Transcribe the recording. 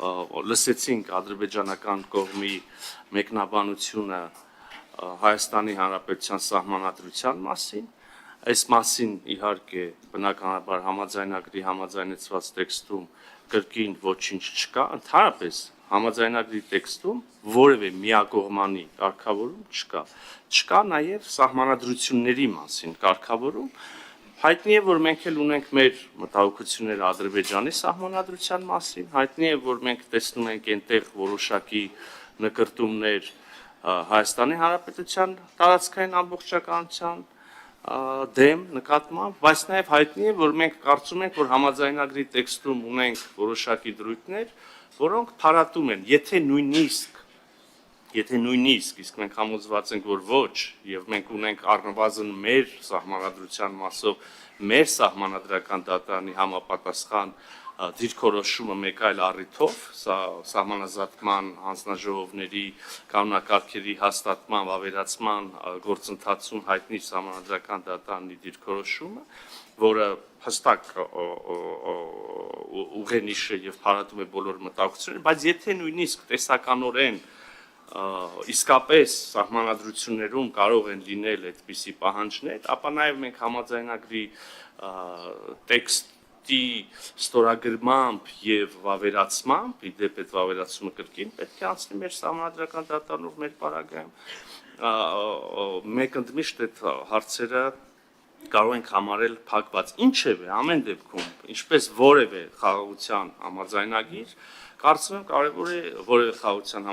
որ լսեցինք ադրբեջանական կողմի մեկնաբանությունը Հայաստանի Հանրապետության սահմանադրության մասին, այս մասին իհարկե բնականաբար համաձայնագրի համաձայնեցված տեքստում կրկին ոչինչ չկա, ընդհանրապես համաձայնագրի տեքստում որևէ միակողմանի կարգավորում չկա, չկա նաև սահմանադրությունների մասին կարգավորում, հայտնի է, որ մենք էլ ունենք մեր մտահոգությունները Ադրբեջանի սահմանադրության մասին, հայտնի է, որ մենք տեսնում ենք այնտեղ որոշակի նկրտումներ Հայաստանի Հանրապետության տարածքային ամբողջականության դեմ նկատմամբ, բայց նաև հայտնի է, որ մենք կարծում ենք, որ համաձայնագրի տեքստում ունենք որոշակի դրույթներ, որոնք փարատում են, եթե նույնիսկ, իսկ մենք համոզված ենք, որ ոչ, եւ մենք ունենք առնվազն մեր սահմանադրության մասով, մեր սահմանադրական դատարանի համապատասխան դիրքորոշումը մեկ այլ առիթով, սա սահմանազատման հանձնաժողովների կանոնակարգերի հաստատման, ավերացման գործընթացում հայտնի սահմանադրական դատարանի դիրքորոշումը, որը հստակ ուղենիշ է եւ փարատում է բոլոր մտահոգությունները, բայց եթե նույնիսկ տեսականորեն իսկապես սահմանադրություններում կարող են լինել այդպիսի պահանջներ, ապա նաեւ մենք համաձայնագրի տեքստի ստորագրմամբ եւ վավերացմամբ, իդեպ այդ վավերացումը կրկին պետք է անցնի մեր սահմանադրական դատարանով մեր պարագայում, մեկ ընդմիշտ այդ հարցերը կարող ենք համարել փակված, ինչևէ ամեն դեպքում, ինչպես որևէ խաղաղության համաձայնագիր, կարծում եմ կարևոր է որևէ խաղաղության